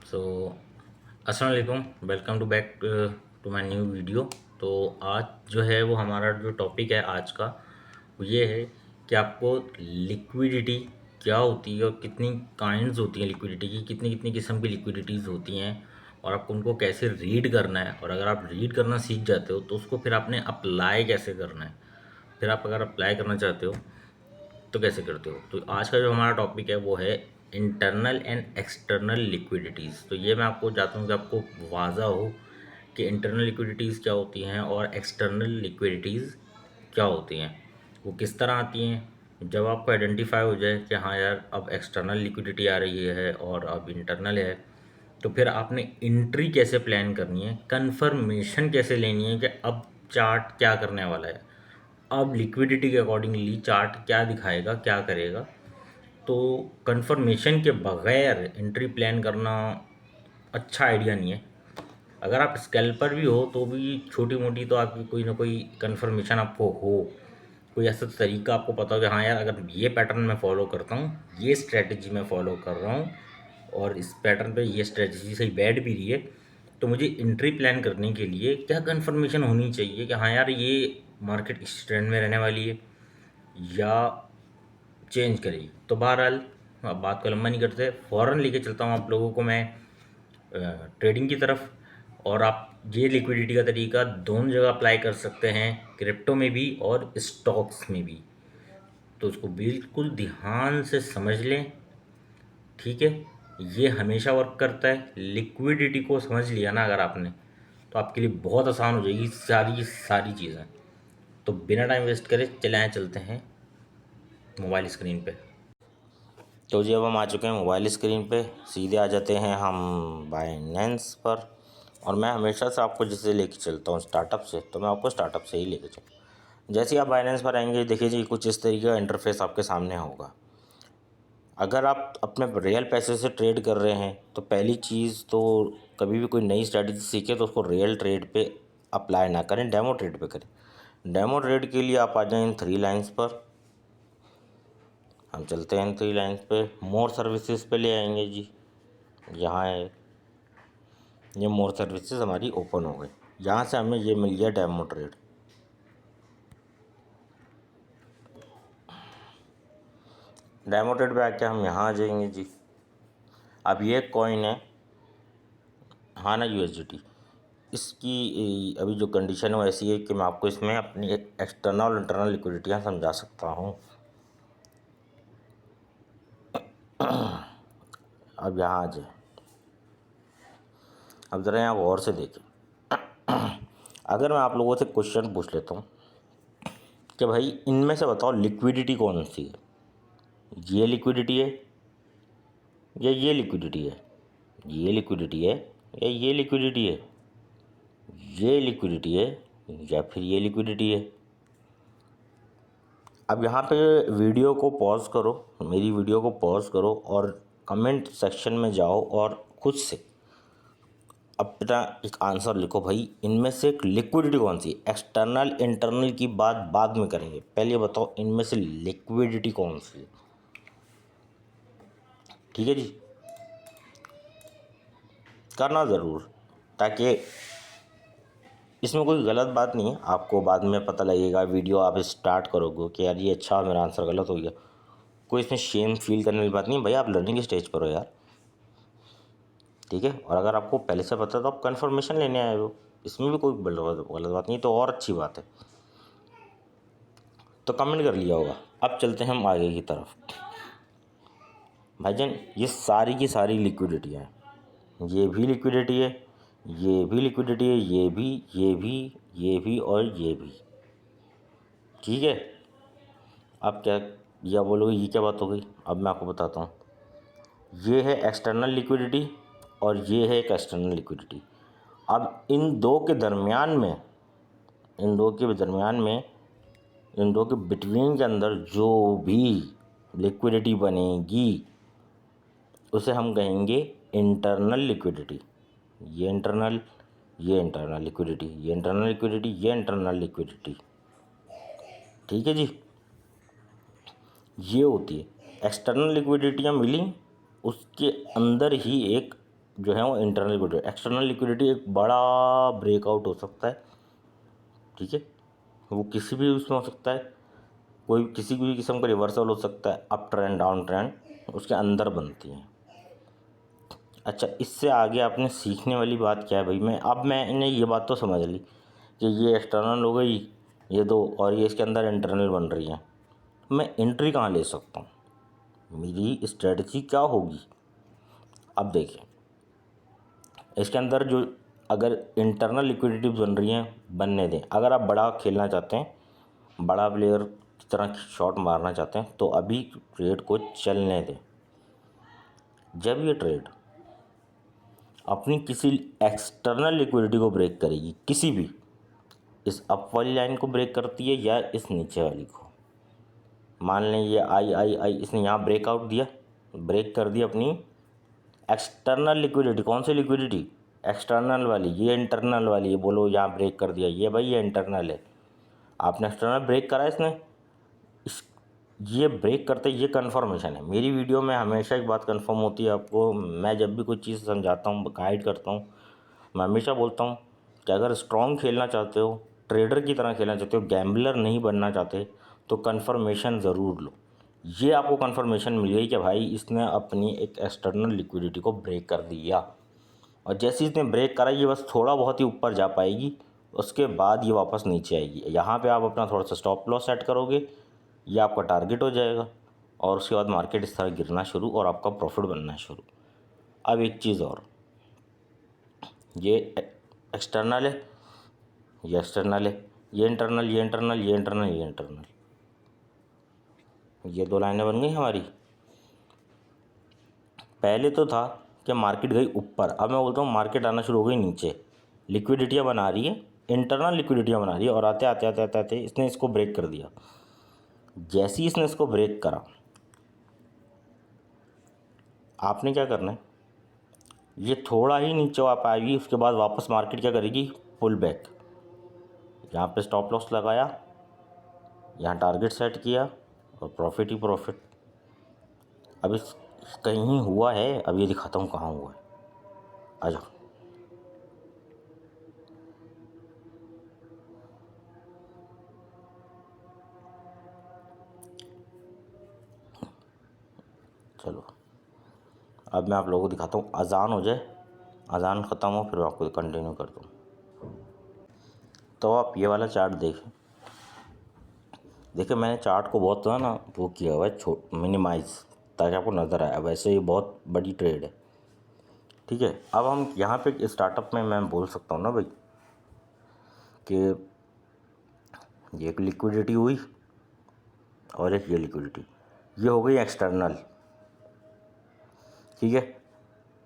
सो अस्सलाम वालेकुम, welcome to back to my new video. तो आज जो है वो हमारा जो टॉपिक है आज का वो ये है कि आपको लिक्विडिटी क्या होती है और कितनी काइंड्स होती हैं लिक्विडिटी की, कितनी कितनी किस्म की लिक्विडिटीज़ होती हैं और आपको उनको कैसे रीड करना है। और अगर आप रीड करना सीख जाते हो तो उसको फिर आपने अप्लाई कैसे करना है। फिर आप अगर अप्लाई करना चाहते हो तो कैसे करते हो। तो आज का जो हमारा टॉपिक है वो है इंटरनल एंड एक्सटर्नल लिक्विडिटीज़। तो ये मैं आपको चाहता हूँ कि आपको वाज़ा हो कि इंटरनल लिक्विडिटीज़ क्या होती हैं और एक्सटर्नल लिक्विडिटीज़ क्या होती हैं, वो किस तरह आती हैं। जब आपको आइडेंटिफाई हो जाए कि हाँ यार अब एक्सटर्नल लिक्विडिटी आ रही है और अब इंटरनल है, तो फिर आपने एंट्री कैसे प्लान करनी है, कंफर्मेशन कैसे लेनी है कि अब चार्ट क्या करने वाला है, अब लिक्विडिटी के अकॉर्डिंगली चार्ट क्या दिखाएगा, क्या करेगा। तो कंफर्मेशन के बगैर एंट्री प्लान करना अच्छा आइडिया नहीं है। अगर आप स्कैल्पर भी हो तो भी छोटी मोटी तो आपकी कोई ना कोई कंफर्मेशन आपको हो, कोई ऐसा तरीका आपको पता हो कि हाँ यार अगर ये पैटर्न मैं फॉलो करता हूँ, ये स्ट्रेटजी मैं फॉलो कर रहा हूँ और इस पैटर्न पे ये स्ट्रेटजी सही बैठ भी रही है, तो मुझे एंट्री प्लान करने के लिए क्या कंफर्मेशन होनी चाहिए कि हाँ यार ये मार्केट इस ट्रेंड में रहने वाली है या चेंज करेगी। तो बहरहाल अब बात को लंबा नहीं करते, फ़ौरन लेके चलता हूँ आप लोगों को मैं ट्रेडिंग की तरफ। और आप ये लिक्विडिटी का तरीका दोनों जगह अप्लाई कर सकते हैं, क्रिप्टो में भी और स्टॉक्स में भी। तो उसको बिल्कुल ध्यान से समझ लें, ठीक है। ये हमेशा वर्क करता है। लिक्विडिटी को समझ लिया ना अगर आपने, तो आपके लिए बहुत आसान हो जाएगी सारी की सारी चीज़ें। तो बिना टाइम वेस्ट करे चले आए चलते हैं मोबाइल स्क्रीन पे। तो जी अब हम आ चुके हैं मोबाइल स्क्रीन पे, सीधे आ जाते हैं हम बाइनेंस पर। और मैं हमेशा से आपको जैसे लेके चलता हूँ स्टार्टअप से, तो मैं आपको स्टार्टअप से ही लेके चलूँ। जैसे ही आप बाइनेंस पर आएंगे देखिए जी कुछ इस तरीके का इंटरफेस आपके सामने होगा। अगर आप अपने रियल पैसे से ट्रेड कर रहे हैं तो पहली चीज़ तो कभी भी कोई नई स्ट्रैटेजी सीखे तो उसको रियल ट्रेड पे अप्लाई ना करें, डेमो ट्रेड पे करें। डेमो ट्रेड के लिए आप आ जाएं इन 3 लाइन्स पर। हम चलते हैं इन 3 लाइन्स पे, मोर सर्विसेज पे ले आएंगे जी। यहाँ है, ये मोर सर्विसेज हमारी ओपन हो गई। यहाँ से हमें ये मिल गया डेमो ट्रेड। डेमो ट्रेड पे आके हम यहाँ आ जाएंगे जी। अब ये कॉइन है हाना यूएसडीटी। इसकी अभी जो कंडीशन है वो ऐसी है कि मैं आपको इसमें अपनी एक एक्सटर्नल और इंटरनल लिक्विडिटियाँ समझा सकता हूँ। अब यहाँ आ जाए, अब ज़रा यहाँ गौर से देखें। अगर मैं आप लोगों से क्वेश्चन पूछ लेता हूँ कि भाई इनमें से बताओ लिक्विडिटी कौन सी है, ये लिक्विडिटी है या ये लिक्विडिटी है, ये लिक्विडिटी है या ये लिक्विडिटी है, ये लिक्विडिटी है या फिर ये लिक्विडिटी है। अब यहाँ पे वीडियो को पॉज करो, मेरी वीडियो को पॉज करो और कमेंट सेक्शन में जाओ और खुद से अपना एक आंसर लिखो। भाई इनमें से एक लिक्विडिटी कौन सी है। एक्सटर्नल इंटरनल की बात बाद में करेंगे, पहले बताओ इनमें से लिक्विडिटी कौन सी है। ठीक है जी, करना ज़रूर, ताकि इसमें कोई गलत बात नहीं है। आपको बाद में पता लगेगा, वीडियो आप स्टार्ट करोगे कि यार ये अच्छा मेरा आंसर गलत हो गया, कोई इसमें शेम फील करने वाली बात नहीं है। भाई आप लर्निंग स्टेज पर हो यार, ठीक है। और अगर आपको पहले से पता है तो आप कंफर्मेशन लेने आए हो, इसमें भी कोई गलत बात नहीं, तो और अच्छी बात है। तो कमेंट कर लिया होगा। अब चलते हैं हम आगे की तरफ। भाईजान ये सारी की सारी लिक्विडिटियाँ हैं, ये भी लिक्विडिटी है, ये भी लिक्विडिटी है, ये भी, ये भी, ये भी और ये भी, ठीक है। अब क्या या बोलोगे ये क्या बात हो गई, अब मैं आपको बताता हूँ। ये है एक्सटर्नल लिक्विडिटी और ये है एक एक्सटर्नल लिक्विडिटी। अब इन दो के दरमियान में, इन दो के दरमियान में, इन दो के बिटवीन के अंदर जो भी लिक्विडिटी बनेगी उसे हम कहेंगे इंटरनल लिक्विडिटी। ये इंटरनल, ये इंटरनल लिक्विडिटी, ये इंटरनल लिक्विडिटी, ये इंटरनल लिक्विडिटी, ठीक है जी। ये होती है एक्सटर्नल लिक्विडिटियाँ मिली, उसके अंदर ही एक जो है वो इंटरनल लिक्विडिटी। एक्सटर्नल लिक्विडिटी एक बड़ा ब्रेकआउट हो सकता है, ठीक है, वो किसी भी उसमें हो सकता है, कोई किसी भी किस्म का रिवर्सल हो सकता है, अप ट्रेंड डाउन ट्रेंड उसके अंदर बनती है। अच्छा, इससे आगे आपने सीखने वाली बात क्या है भाई? मैंने ये बात तो समझ ली कि ये एक्सटर्नल हो गई ये दो, और ये इसके अंदर इंटरनल बन रही है। मैं एंट्री कहाँ ले सकता हूँ? मेरी स्ट्रेटजी क्या होगी? अब देखिए, इसके अंदर जो अगर इंटरनल लिक्विडिटी बन रही हैं, बनने दें। अगर आप बड़ा खेलना चाहते हैं, बड़ा प्लेयर की तरह शॉट मारना चाहते हैं, तो अभी ट्रेड को चलने दें। जब ये ट्रेड अपनी किसी एक्सटर्नल लिक्विडिटी को ब्रेक करेगी, किसी भी, इस अप वाली लाइन को ब्रेक करती है या इस नीचे वाली को, मान लें ये आई इसने यहाँ ब्रेकआउट दिया, ब्रेक कर दिया अपनी एक्सटर्नल लिक्विडिटी। कौन सी लिक्विडिटी? एक्सटर्नल वाली। ये इंटरनल वाली, ये बोलो यहाँ ब्रेक कर दिया, ये भाई ये इंटरनल है। आपने एक्सटर्नल ब्रेक करा इसने, इस ये ब्रेक करते ये कन्फर्मेशन है। मेरी वीडियो में हमेशा एक बात कन्फर्म होती है आपको। मैं जब भी कोई चीज़ समझाता हूँ, गाइड करता हूँ, मैं हमेशा बोलता हूँ कि अगर स्ट्रॉन्ग खेलना चाहते हो, ट्रेडर की तरह खेलना चाहते हो, गैम्बलर नहीं बनना चाहते, तो कन्फर्मेशन ज़रूर लो। ये आपको कन्फर्मेशन मिल गई कि भाई इसने अपनी एक एक्सटर्नल लिक्विडिटी को ब्रेक कर दिया, और जैसे इसने ब्रेक करा ये बस थोड़ा बहुत ही ऊपर जा पाएगी, उसके बाद ये वापस नीचे आएगी। यहाँ पे आप अपना थोड़ा सा स्टॉप लॉस सेट करोगे, ये आपका टारगेट हो जाएगा, और उसके बाद मार्केट इस तरह गिरना शुरू और आपका प्रॉफिट बनना शुरू। अब एक चीज़ और, ये एक्सटर्नल है, ये एक्सटर्नल है, ये इंटरनल, ये इंटरनल, ये इंटरनल, ये इंटरनल, ये दो लाइनें बन गई हमारी। पहले तो था कि मार्केट गई ऊपर, अब मैं बोलता हूँ मार्केट आना शुरू हो गई नीचे। लिक्विडिटियाँ बना रही है, इंटरनल लिक्विडिटियाँ बना रही है, और आते आते आते आते आते इसने इसको ब्रेक कर दिया। जैसे ही इसने इसको ब्रेक करा, आपने क्या करना है, ये थोड़ा ही नीचे आ पाएगी, उसके बाद वापस मार्केट क्या करेगी? Pull back. यहाँ पे स्टॉप लॉस लगाया, यहाँ टारगेट सेट किया, और प्रॉफिट ही प्रॉफिट। अब इस कहीं हुआ है, अब ये दिखाता हूँ कहाँ हुआ है। आ जाओ। चलो, अब मैं आप लोगों को दिखाता हूँ। अजान हो जाए, अजान ख़त्म हो, फिर मैं आपको कंटिन्यू करता हूँ। तो आप ये वाला चार्ट देखिए मैंने चार्ट को बहुत ना वो किया हुआ है, मिनिमाइज़, ताकि आपको नज़र आए। वैसे ये बहुत बड़ी ट्रेड है, ठीक है। अब हम यहाँ पे स्टार्टअप में मैं बोल सकता हूँ ना भाई कि ये एक लिक्विडिटी हुई और एक ये लिक्विडिटी, ये हो गई एक्सटर्नल, ठीक है।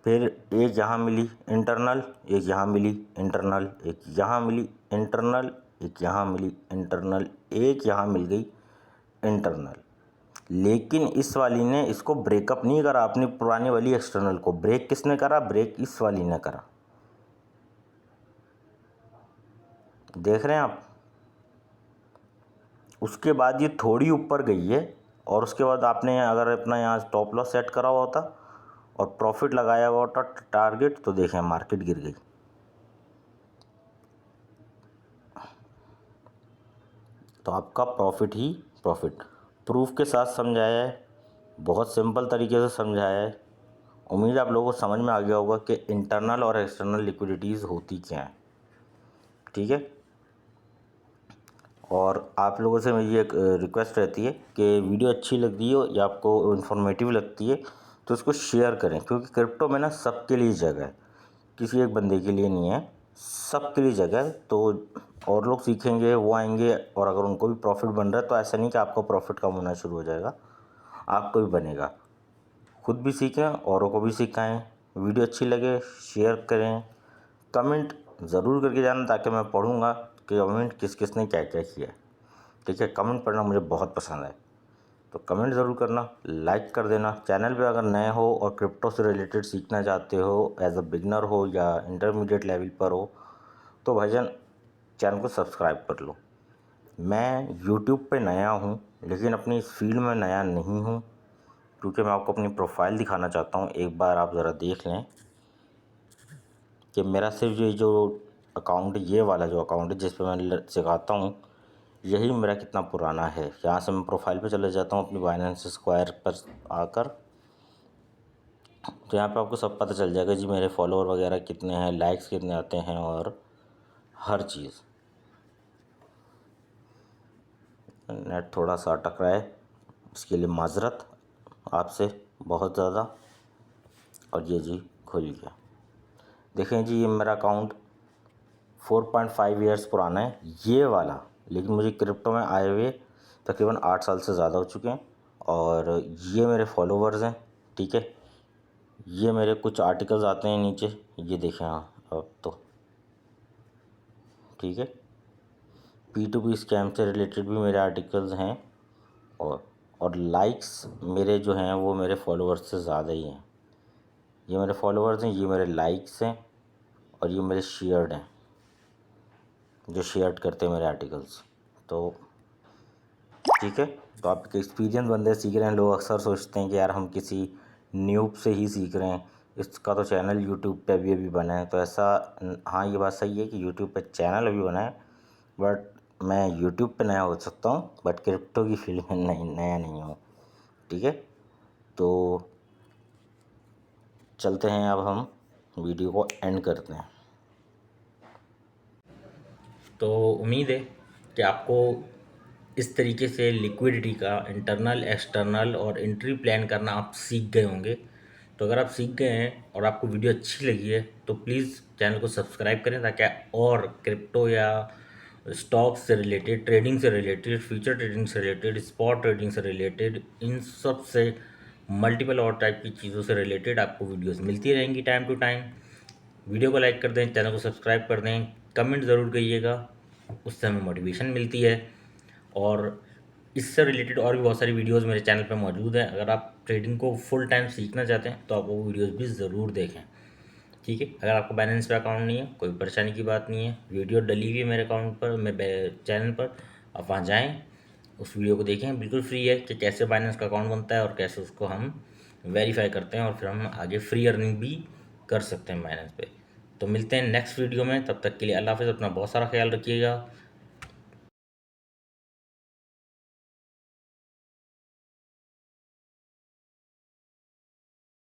फिर एक यहाँ मिली इंटरनल, एक यहाँ मिली इंटरनल, एक यहाँ मिली इंटरनल, एक यहाँ मिली इंटरनल, एक यहाँ मिल गई इंटरनल। लेकिन इस वाली ने इसको ब्रेकअप नहीं करा, अपनी पुरानी वाली एक्सटर्नल को ब्रेक किसने करा? ब्रेक इस वाली ने करा। देख रहे हैं आप? उसके बाद ये थोड़ी ऊपर गई है, और उसके बाद आपने अगर अपना यहाँ स्टॉप लॉस सेट करा हुआ होता और प्रॉफिट लगाया हुआ होता टारगेट, तो देखें मार्केट गिर गई। तो आपका प्रॉफिट ही प्रॉफिट। प्रूफ के साथ समझाया है, बहुत सिंपल तरीके से समझाया है। उम्मीद आप लोगों को समझ में आ गया होगा कि इंटरनल और एक्सटर्नल लिक्विडिटीज़ होती क्या हैं, ठीक है। और आप लोगों से मेरी एक रिक्वेस्ट रहती है कि वीडियो अच्छी लगती हो या आपको इन्फॉर्मेटिव लगती है तो उसको शेयर करें, क्योंकि क्रिप्टो में ना सबके लिए जगह है, किसी एक बंदे के लिए नहीं है, सबके लिए जगह है। तो और लोग सीखेंगे, वो आएंगे, और अगर उनको भी प्रॉफिट बन रहा है तो ऐसा नहीं कि आपका प्रॉफिट कम होना शुरू हो जाएगा, आपको भी बनेगा। खुद भी सीखें, औरों को भी सिखाएं। वीडियो अच्छी लगे शेयर करें, कमेंट ज़रूर करके जाना, ताकि मैं पढ़ूँगा कि कमेंट किस किस ने क्या क्या किया है, ठीक है। कमेंट पढ़ना मुझे बहुत पसंद है, तो कमेंट ज़रूर करना, लाइक कर देना। चैनल पे अगर नए हो और क्रिप्टो से रिलेटेड सीखना चाहते हो, एज अ बिगनर हो या इंटरमीडिएट लेवल पर हो, तो भाईजान चैनल को सब्सक्राइब कर लो। मैं यूट्यूब पे नया हूँ, लेकिन अपनी इस फील्ड में नया नहीं हूँ, क्योंकि मैं आपको अपनी प्रोफाइल दिखाना चाहता हूँ। एक बार आप ज़रा देख लें, कि मेरा सिर्फ ये जो अकाउंट, ये वाला जो अकाउंट है जिस पे मैं सिखाता हूँ, यही मेरा कितना पुराना है। यहाँ से मैं प्रोफाइल पे चले जाता हूँ अपनी बाइनेंस स्क्वायर पर आकर, तो यहाँ पे आपको सब पता चल जाएगा जी मेरे फॉलोअर वगैरह कितने हैं, लाइक्स कितने आते हैं और हर चीज़। नेट थोड़ा सा अटक रहा है, इसके लिए माजरत आपसे बहुत ज़्यादा। और ये जी खुल गया। देखें जी, ये मेरा अकाउंट 4.5 ईयर्स पुराना है ये वाला, लेकिन मुझे क्रिप्टो में आए हुए तकरीबन 8 साल से ज़्यादा हो चुके हैं। और ये मेरे फॉलोवर्स हैं, ठीक है। ये मेरे कुछ आर्टिकल्स आते हैं नीचे, ये देखें हाँ अब तो, ठीक है। P2P स्कैम से रिलेटेड भी मेरे आर्टिकल्स हैं। और लाइक्स मेरे जो हैं वो मेरे फॉलोवर्स से ज़्यादा ही हैं। ये मेरे फॉलोवर्स हैं, ये मेरे लाइक्स हैं, और ये मेरे शेयर्ड हैं, जो शेयर करते हैं मेरे आर्टिकल्स। तो ठीक है, तो आपके एक्सपीरियंस बंदे सीख रहे हैं। लोग अक्सर सोचते हैं कि यार हम किसी न्यूब से ही सीख रहे हैं, इसका तो चैनल यूट्यूब पे अभी बना है। तो ऐसा, हाँ ये बात सही है कि यूट्यूब पे चैनल अभी बना है, बट मैं यूट्यूब पे नया हो सकता हूँ, बट क्रिप्टो की फील्ड में नया नहीं हूँ, ठीक है। तो चलते हैं, अब हम वीडियो को एंड करते हैं। तो उम्मीद है कि आपको इस तरीके से लिक्विडिटी का इंटरनल, एक्सटर्नल और एंट्री प्लान करना आप सीख गए होंगे। तो अगर आप सीख गए हैं और आपको वीडियो अच्छी लगी है तो प्लीज़ चैनल को सब्सक्राइब करें, ताकि और क्रिप्टो या स्टॉक से रिलेटेड, ट्रेडिंग से रिलेटेड, फ्यूचर ट्रेडिंग से रिलेटेड, स्पॉट ट्रेडिंग से रिलेटेड, इन सब से मल्टीपल और टाइप की चीज़ों से रिलेटेड आपको वीडियोस मिलती रहेंगी टाइम टू टाइम। वीडियो को लाइक कर दें, चैनल को सब्सक्राइब कर दें, कमेंट ज़रूर करिएगा, उससे हमें मोटिवेशन मिलती है। और इससे रिलेटेड और भी बहुत सारी वीडियोस मेरे चैनल पे मौजूद हैं। अगर आप ट्रेडिंग को फुल टाइम सीखना चाहते हैं तो आप वो वीडियोस भी ज़रूर देखें, ठीक है। अगर आपको बैलेंस पे अकाउंट नहीं है, कोई परेशानी की बात नहीं है, वीडियो डली हुई है मेरे अकाउंट पर, मेरे चैनल पर, आप वहाँ जाएँ, उस वीडियो को देखें, बिल्कुल फ्री है कि कैसे बाइनेंस का अकाउंट बनता है और कैसे उसको हम वेरीफाई करते हैं और फिर हम आगे फ्री अर्निंग भी कर सकते हैं बाइनेंस पे। तो मिलते हैं नेक्स्ट वीडियो में, तब तक के लिए अल्लाह हाफ़िज़। अपना बहुत सारा ख्याल रखिएगा।